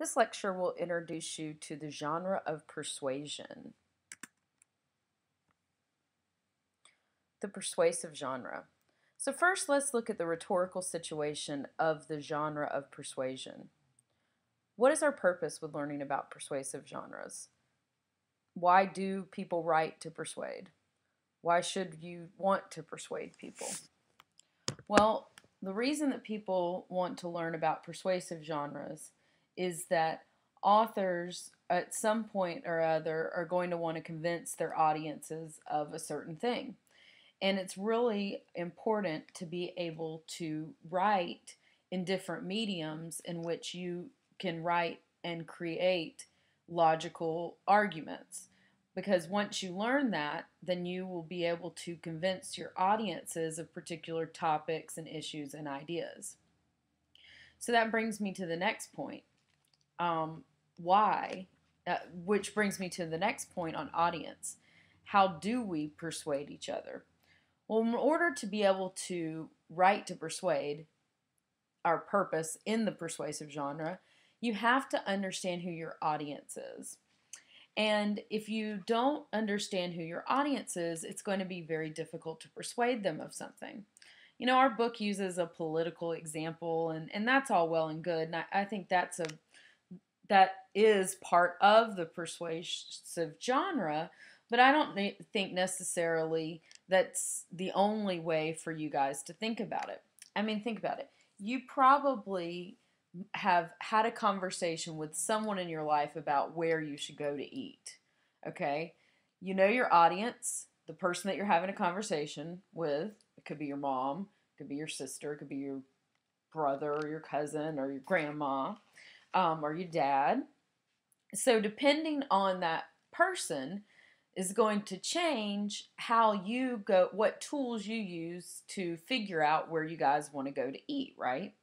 This lecture will introduce you to the genre of persuasion. The persuasive genre. So first, let's look at the rhetorical situation of the genre of persuasion. What is our purpose with learning about persuasive genres? Why do people write to persuade? Why should you want to persuade people? Well, the reason that people want to learn about persuasive genres is that authors at some point or other are going to want to convince their audiences of a certain thing. And it's really important to be able to write in different mediums in which you can write and create logical arguments. Because once you learn that, then you will be able to convince your audiences of particular topics and issues and ideas. So that brings me to the next point. Why? Which brings me to the next point on audience. How do we persuade each other? Well, in order to be able to write to persuade, our purpose in the persuasive genre, you have to understand who your audience is. And if you don't understand who your audience is, it's going to be very difficult to persuade them of something. You know, our book uses a political example, and that's all well and good. And I think that is part of the persuasive genre, but I don't think necessarily that's the only way for you guys to think about it. I mean, think about it. You probably have had a conversation with someone in your life about where you should go to eat. Okay? You know your audience, the person that you're having a conversation with. It could be your mom, it could be your sister, it could be your brother or your cousin or your grandma, or your dad. So depending on that person is going to change how you go, what tools you use to figure out where you guys want to go to eat, right?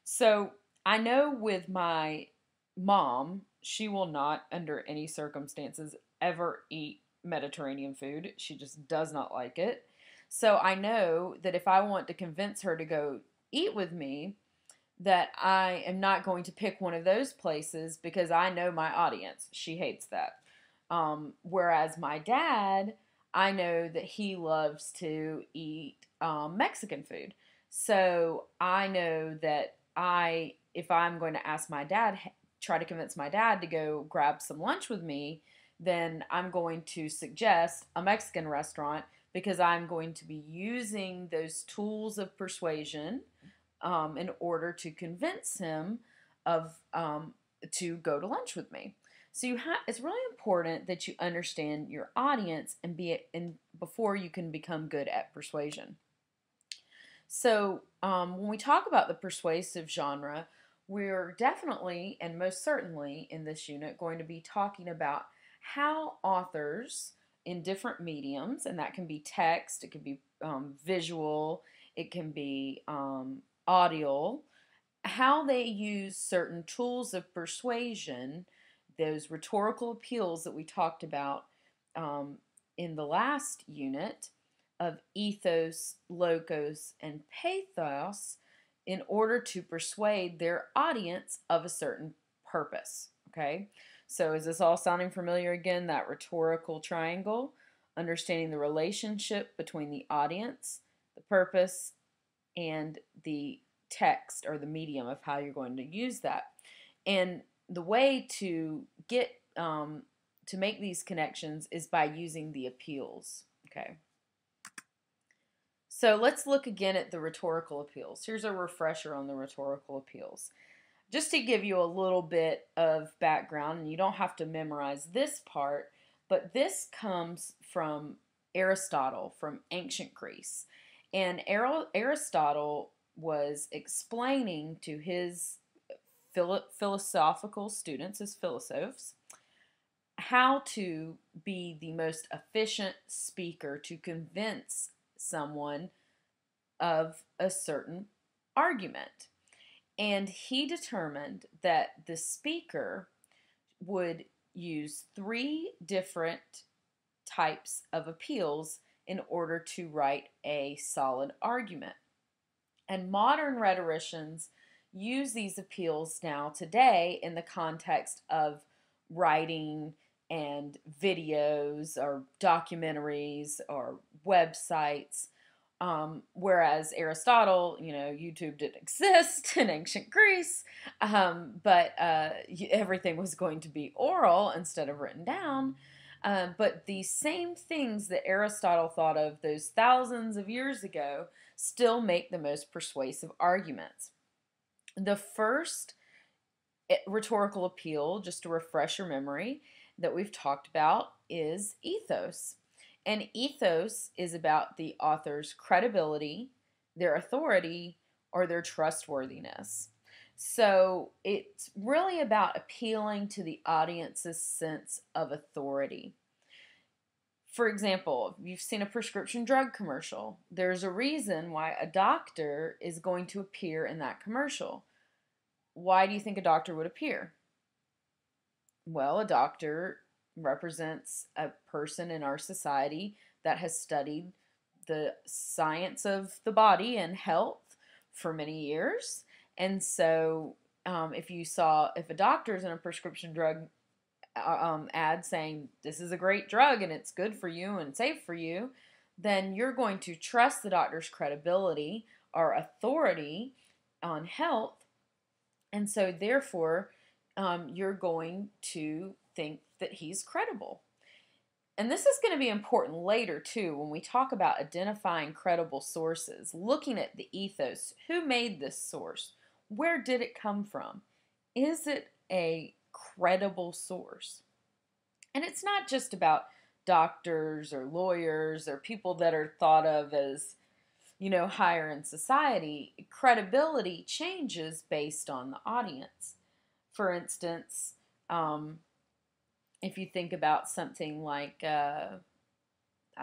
So I know with my mom, she will not, under any circumstances, ever eat Mediterranean food. She just does not like it. So I know that if I want to convince her to go eat with me, that I am not going to pick one of those places because I know my audience. She hates that. Whereas my dad, I know that he loves to eat Mexican food. So I know that if I'm going to ask my dad, try to convince my dad to go grab some lunch with me, then I'm going to suggest a Mexican restaurant because I'm going to be using those tools of persuasion in order to convince him of to go to lunch with me. So it's really important that you understand your audience and before you can become good at persuasion. So when we talk about the persuasive genre, we're definitely and most certainly in this unit going to be talking about how authors in different mediums, and that can be text, it can be visual, it can be audio, how they use certain tools of persuasion, those rhetorical appeals that we talked about in the last unit of ethos, logos, and pathos in order to persuade their audience of a certain purpose. Okay, so is this all sounding familiar again? That rhetorical triangle, understanding the relationship between the audience, the purpose, and the text or the medium of how you're going to use that. And the way to get to make these connections is by using the appeals. Okay. So let's look again at the rhetorical appeals. Here's a refresher on the rhetorical appeals. Just to give you a little bit of background, and you don't have to memorize this part, but this comes from Aristotle, from ancient Greece. And Aristotle was explaining to his philosophical students, his philosophers, how to be the most efficient speaker to convince someone of a certain argument. And he determined that the speaker would use 3 different types of appeals in order to write a solid argument. And modern rhetoricians use these appeals now today in the context of writing and videos or documentaries or websites. Whereas Aristotle, YouTube didn't exist in ancient Greece, but everything was going to be oral instead of written down. But the same things that Aristotle thought of those thousands of years ago still make the most persuasive arguments. The first rhetorical appeal, just to refresh your memory, that we've talked about is ethos. And ethos is about the author's credibility, their authority, or their trustworthiness. So it's really about appealing to the audience's sense of authority. For example, if you've seen a prescription drug commercial, there's a reason why a doctor is going to appear in that commercial. Why do you think a doctor would appear? Well, a doctor represents a person in our society that has studied the science of the body and health for many years. And so if a doctor's in a prescription drug ad saying this is a great drug and it's good for you and safe for you, then you're going to trust the doctor's credibility or authority on health. And so therefore, you're going to think that he's credible. And this is going to be important later too when we talk about identifying credible sources, looking at the ethos. Who made this source? Where did it come from? Is it a credible source? And it's not just about doctors or lawyers or people that are thought of as, higher in society. Credibility changes based on the audience. For instance, if you think about something like, I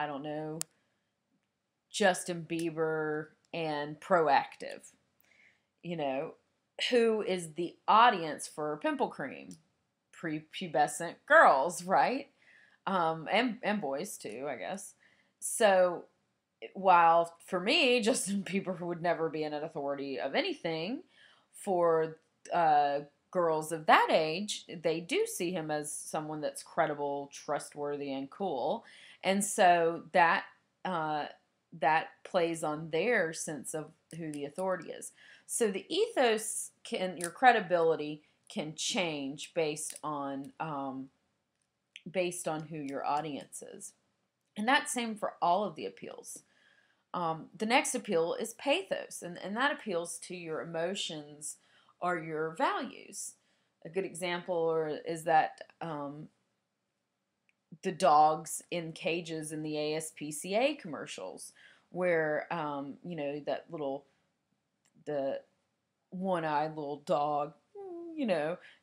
don't know, Justin Bieber and Proactive, who is the audience for pimple cream? Prepubescent girls, right? And boys too, I guess. So while for me, Justin Bieber would never be an authority of anything, for girls of that age, they do see him as someone that's credible, trustworthy, and cool. And so that plays on their sense of who the authority is. So the ethos your credibility can change based on who your audience is. And that's same for all of the appeals. The next appeal is pathos, and that appeals to your emotions or your values. A good example is that the dogs in cages in the ASPCA commercials, where that the one-eyed little dog,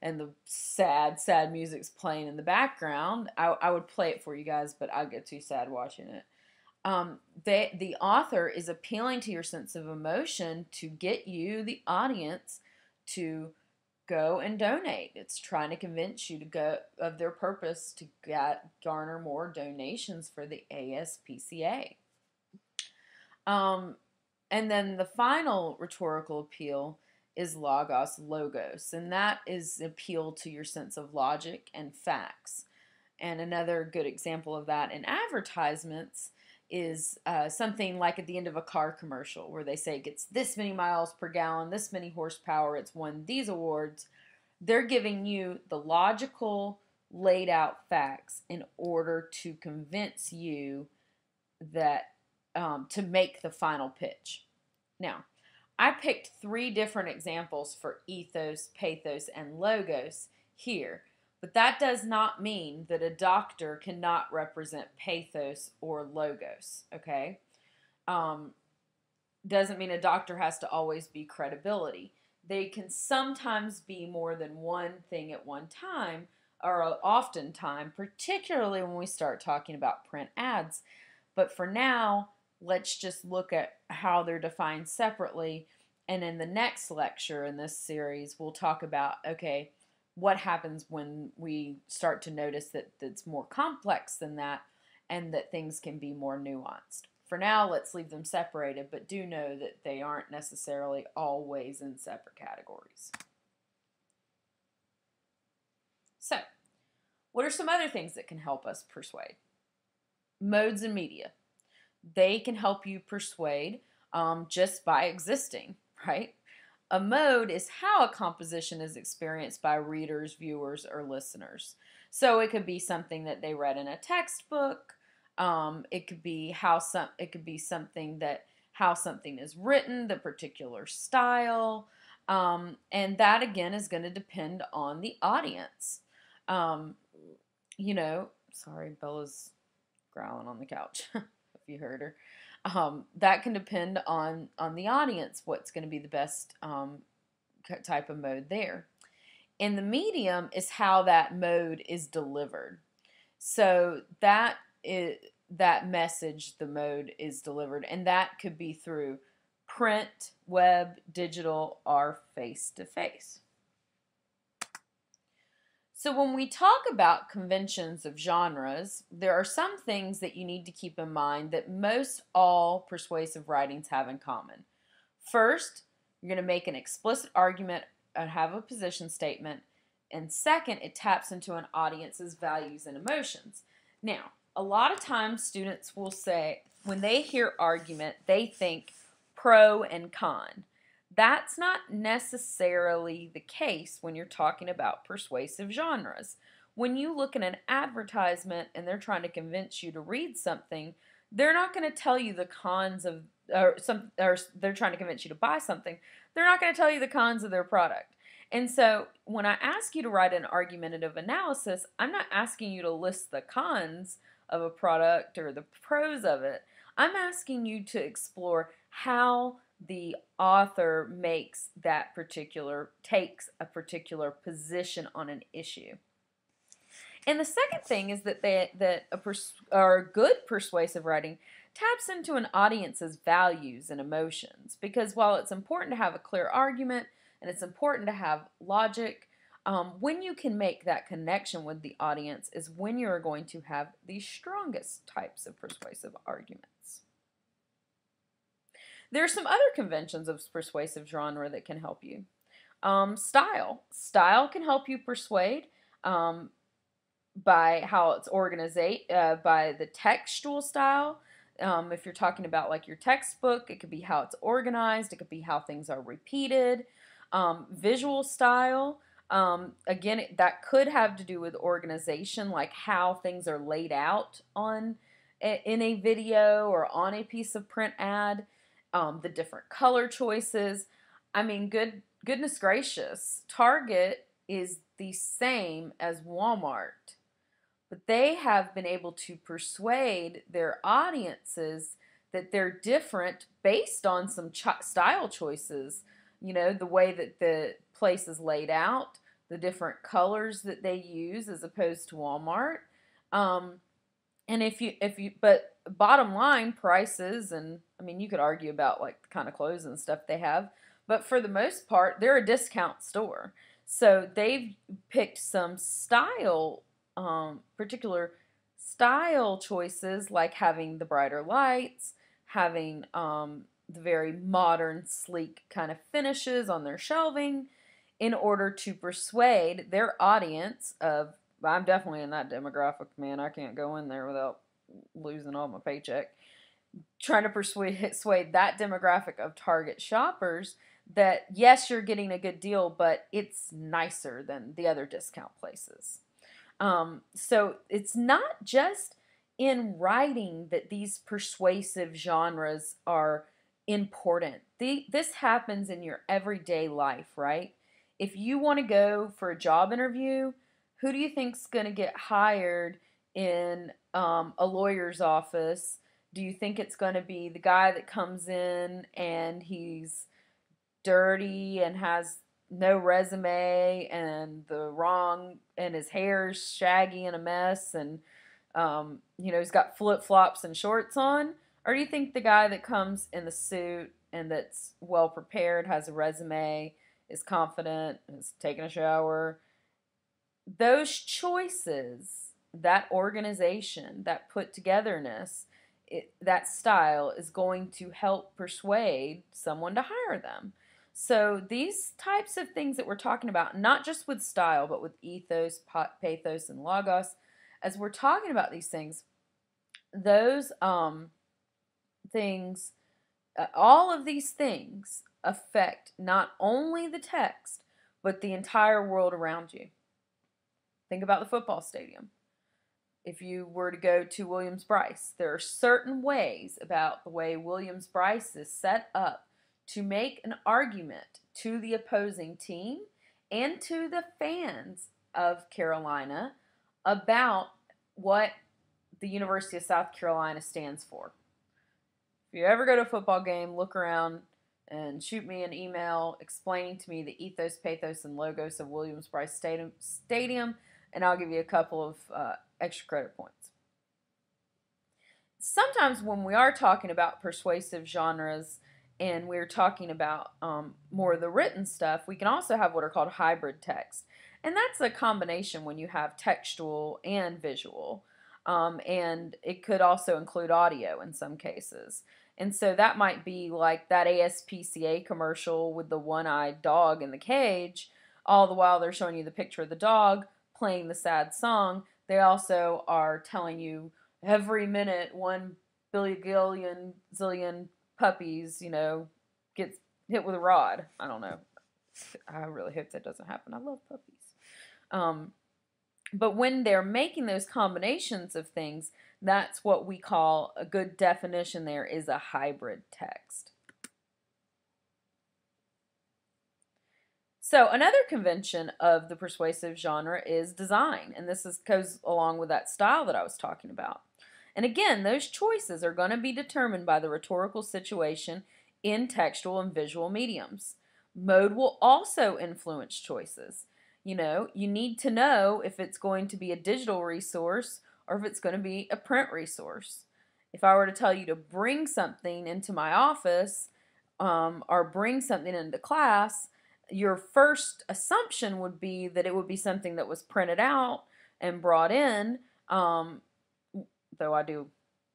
and the sad music's playing in the background. I would play it for you guys, but I'd get too sad watching it. The author is appealing to your sense of emotion to get you, the audience, to go and donate. It's trying to convince you to go of their purpose to garner more donations for the ASPCA. And then the final rhetorical appeal is logos, and that is appeal to your sense of logic and facts. And another good example of that in advertisements is something like at the end of a car commercial where they say it gets this many miles per gallon, this many horsepower, it's won these awards. They're giving you the logical, laid out facts in order to convince you that to make the final pitch. Now, I picked 3 different examples for ethos, pathos, and logos here. But that does not mean that a doctor cannot represent pathos or logos, okay? Doesn't mean a doctor has to always be credibility. They can sometimes be more than one thing at one time, or oftentimes, particularly when we start talking about print ads. But for now, let's just look at how they're defined separately. And in the next lecture in this series, we'll talk about, okay, what happens when we start to notice that it's more complex than that and that things can be more nuanced. for now, let's leave them separated, but do know that they aren't necessarily always in separate categories. So, what are some other things that can help us persuade? Modes and media. They can help you persuade just by existing, right? A mode is how a composition is experienced by readers, viewers, or listeners. So it could be something that they read in a textbook. It could be something that how something is written, the particular style, and that again is going to depend on the audience. Um, sorry, Bella's growling on the couch. If you heard her. That can depend on the audience, what's going to be the best type of mode there. And the medium is how that mode is delivered. So that message, the mode is delivered, and that could be through print, web, digital, or face-to-face. So when we talk about conventions of genres, there are some things that you need to keep in mind that most all persuasive writings have in common. First, you're going to make an explicit argument and have a position statement. And second, it taps into an audience's values and emotions. Now, a lot of times students will say, when they hear argument, they think pro and con. That's not necessarily the case when you're talking about persuasive genres. When you look at an advertisement and they're trying to convince you to read something, they're not going to tell you the cons of, or they're trying to convince you to buy something. They're not going to tell you the cons of their product. And so when I ask you to write an argumentative analysis, I'm not asking you to list the cons of a product or the pros of it. I'm asking you to explore how the author takes a particular position on an issue. And the second thing is that a good persuasive writing taps into an audience's values and emotions, because while it's important to have a clear argument and it's important to have logic, when you can make that connection with the audience is when you're going to have the strongest types of persuasive arguments. There are some other conventions of persuasive genre that can help you. Style. Style can help you persuade by how it's organized, by the textual style. If you're talking about like your textbook, it could be how it's organized. It could be how things are repeated. Visual style. Again, that could have to do with organization, like how things are laid out in a video or on a piece of print ad. The different color choices. I mean, goodness gracious, Target is the same as Walmart, but they have been able to persuade their audiences that they're different based on some style choices. You know, the way that the place is laid out, the different colors that they use as opposed to Walmart. But bottom line, prices, and I mean, you could argue about like the kind of clothes and stuff they have, but for the most part, they're a discount store. So they've picked some particular style choices, like having the brighter lights, having the very modern, sleek kind of finishes on their shelving, in order to persuade their audience of, I'm definitely in that demographic, man. I can't go in there without losing all my paycheck. Trying to persuade that demographic of Target shoppers that, yes, you're getting a good deal, but it's nicer than the other discount places. So it's not just in writing that these persuasive genres are important. This happens in your everyday life, right? If you want to go for a job interview, who do you think's going to get hired in a lawyer's office? Do you think it's going to be the guy that comes in and he's dirty and has no resume and his hair's shaggy and a mess and he's got flip-flops and shorts on? Or do you think the guy that comes in the suit and that's well prepared, has a resume, is confident, is taking a shower? Those choices, that organization, that put togetherness that style is going to help persuade someone to hire them. So these types of things that we're talking about, not just with style, but with ethos, pathos, and logos, as we're talking about these things, those things, all of these things affect not only the text, but the entire world around you. Think about the football stadium. If you were to go to Williams-Brice, there are certain ways about the way Williams-Brice is set up to make an argument to the opposing team and to the fans of Carolina about what the University of South Carolina stands for. If you ever go to a football game, look around and shoot me an email explaining to me the ethos, pathos, and logos of Williams-Brice Stadium, and I'll give you a couple of extra credit points. Sometimes when we are talking about persuasive genres and we're talking about more of the written stuff, we can also have what are called hybrid text. And that's a combination when you have textual and visual. And it could also include audio in some cases. And so that might be like that ASPCA commercial with the one-eyed dog in the cage. All the while they're showing you the picture of the dog playing the sad song. They also are telling you every minute 1 billion zillion puppies, gets hit with a rod. I don't know. I really hope that doesn't happen. I love puppies. But when they're making those combinations of things, that's what we call, a good definition there is a hybrid text. So another convention of the persuasive genre is design, and this goes along with that style that I was talking about. And again, those choices are going to be determined by the rhetorical situation in textual and visual mediums. Mode will also influence choices. You need to know if it's going to be a digital resource or if it's going to be a print resource. If I were to tell you to bring something into my office or bring something into class, your first assumption would be that it would be something that was printed out and brought in, though I do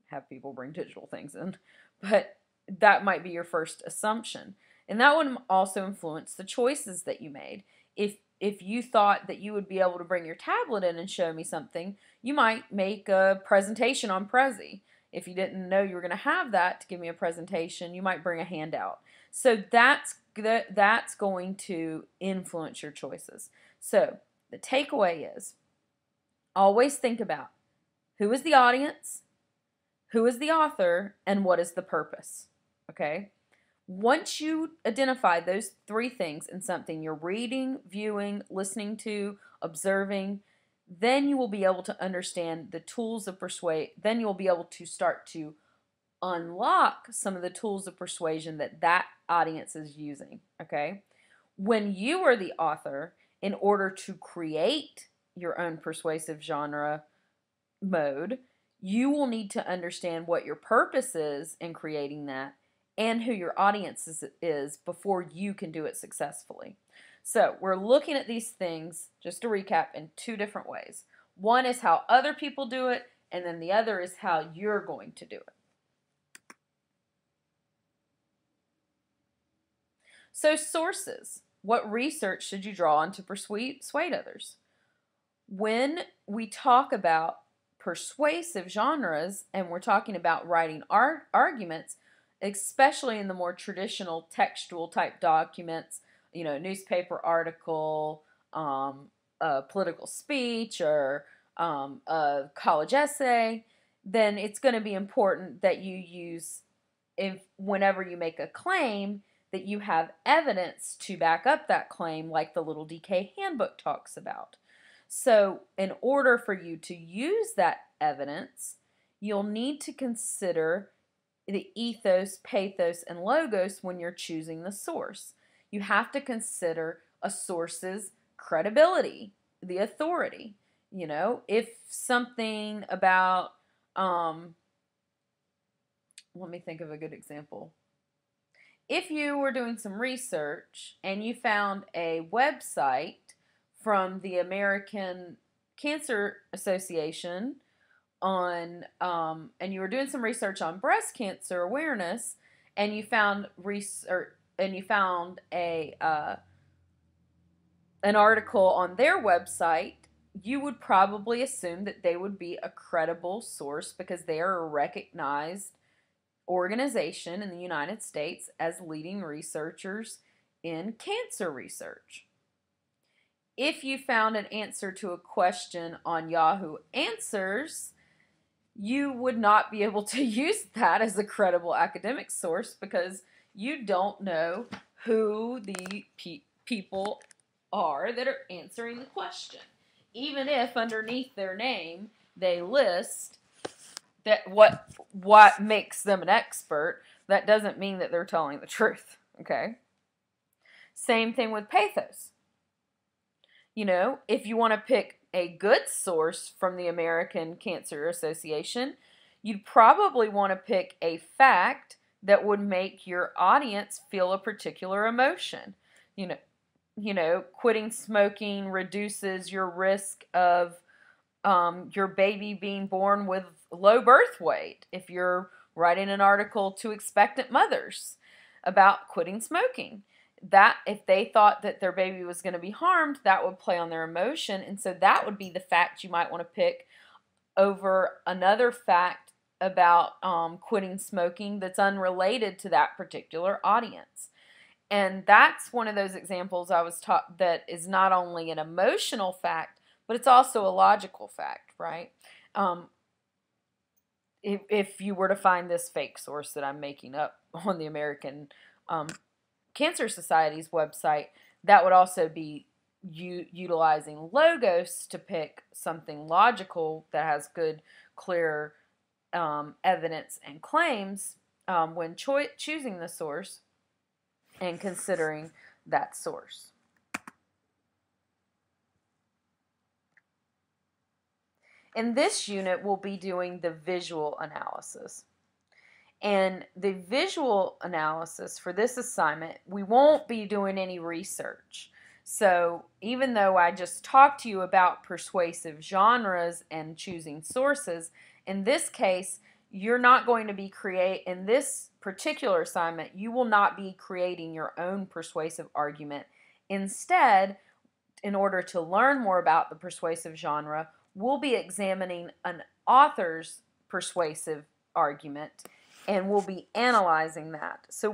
have people bring digital things in, but that might be your first assumption. And that would also influence the choices that you made. If you thought that you would be able to bring your tablet in and show me something, you might make a presentation on Prezi. If you didn't know you were going to have that to give me a presentation, you might bring a handout. So that's going to influence your choices. So the takeaway is always think about who is the audience, who is the author, and what is the purpose. Okay? Once you identify those three things in something you're reading, viewing, listening to, observing, then you will be able to understand the tools of persuade. Then you'll be able to start to unlock some of the tools of persuasion that audience is using. Okay? When you are the author, in order to create your own persuasive genre mode, you will need to understand what your purpose is in creating that and who your audience is before you can do it successfully. So we're looking at these things, just to recap, in two different ways. One is how other people do it, and then the other is how you're going to do it. So sources. What research should you draw on to persuade others? When we talk about persuasive genres and we're talking about writing arguments, especially in the more traditional textual type documents, newspaper article, a political speech, or a college essay, then it's going to be important that you use, whenever you make a claim, that you have evidence to back up that claim, like the Little DK handbook talks about. So in order for you to use that evidence, you'll need to consider the ethos, pathos, and logos when you're choosing the source. You have to consider a source's credibility, the authority. If something about, let me think of a good example. If you were doing some research and you found a website from the American Cancer Association and you were doing some research on breast cancer awareness, and you found research, and you found a an article on their website, you would probably assume that they would be a credible source because they are a recognized organization in the United States as leading researchers in cancer research. If you found an answer to a question on Yahoo Answers, you would not be able to use that as a credible academic source because you don't know who the people are that are answering the question. Even if underneath their name they list that what makes them an expert, that doesn't mean that they're telling the truth, okay? Same thing with pathos. You know, if you want to pick a good source from the American Cancer Association, you'd probably want to pick a fact that would make your audience feel a particular emotion. You know, quitting smoking reduces your risk of your baby being born with low birth weight. If you're writing an article to expectant mothers about quitting smoking, that if they thought that their baby was going to be harmed, that would play on their emotion, and so that would be the fact you might want to pick over another fact about quitting smoking that's unrelated to that particular audience. And that's one of those examples I was taught that is not only an emotional fact, but it's also a logical fact, right? If you were to find this fake source that I'm making up on the American Cancer Society's website, that would also be utilizing logos to pick something logical that has good, clear evidence and claims when choosing the source and considering that source. In this unit, we'll be doing the visual analysis. And the visual analysis for this assignment, we won't be doing any research. So even though I just talked to you about persuasive genres and choosing sources, in this case, you're not going to be in this particular assignment, you will not be creating your own persuasive argument. Instead, in order to learn more about the persuasive genre, we'll be examining an author's persuasive argument, and we'll be analyzing that. So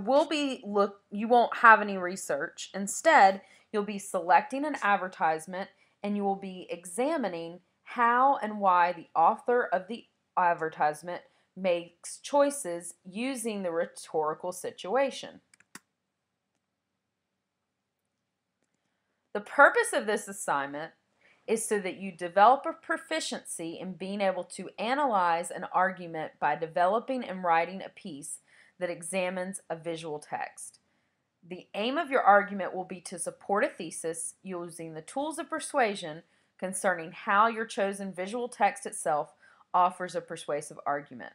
you won't have any research. Instead, you'll be selecting an advertisement, and you will be examining how and why the author of the advertisement makes choices using the rhetorical situation. The purpose of this assignment is so that you develop a proficiency in being able to analyze an argument by developing and writing a piece that examines a visual text. The aim of your argument will be to support a thesis using the tools of persuasion concerning how your chosen visual text itself offers a persuasive argument.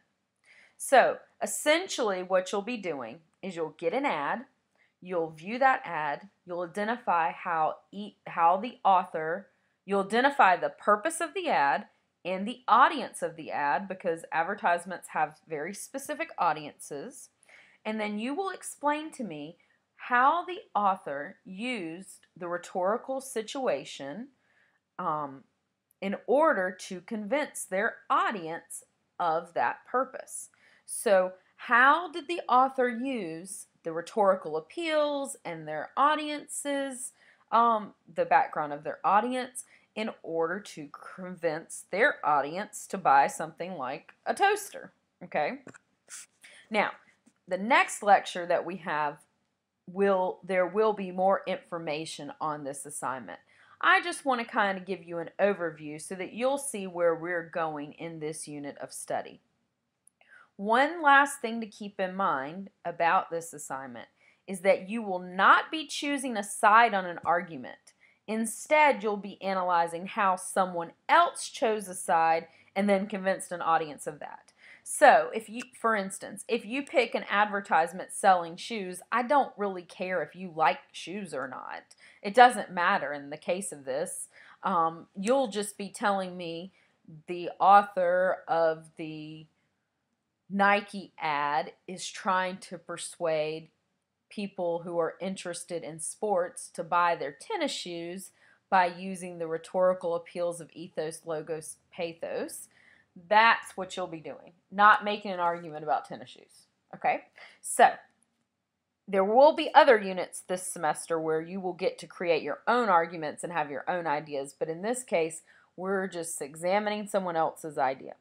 So, essentially what you'll be doing is you'll get an ad, you'll view that ad, you'll identify you'll identify the purpose of the ad and the audience of the ad, because advertisements have very specific audiences, and then you will explain to me how the author used the rhetorical situation in order to convince their audience of that purpose. So, how did the author use the rhetorical appeals and their audiences, the background of their audience, in order to convince their audience to buy something like a toaster? Okay. Now, the next lecture that we have there will be more information on this assignment. I just want to kind of give you an overview so that you'll see where we're going in this unit of study. One last thing to keep in mind about this assignment is that you will not be choosing a side on an argument. Instead, you'll be analyzing how someone else chose a side and then convinced an audience of that. So, for instance, if you pick an advertisement selling shoes, I don't really care if you like shoes or not. It doesn't matter in the case of this. You'll just be telling me the author of the Nike ad is trying to persuade people who are interested in sports to buy their tennis shoes by using the rhetorical appeals of ethos, logos, pathos. That's what you'll be doing, not making an argument about tennis shoes. Okay? So, there will be other units this semester where you will get to create your own arguments and have your own ideas, but in this case, we're just examining someone else's idea.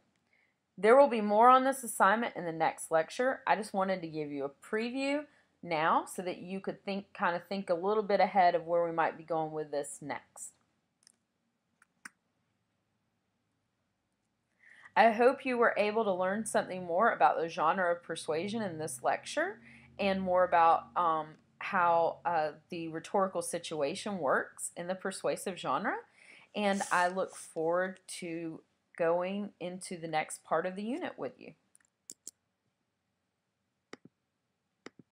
There will be more on this assignment in the next lecture. I just wanted to give you a preview now so that you could kind of think a little bit ahead of where we might be going with this next. I hope you were able to learn something more about the genre of persuasion in this lecture and more about how the rhetorical situation works in the persuasive genre. And I look forward to going into the next part of the unit with you.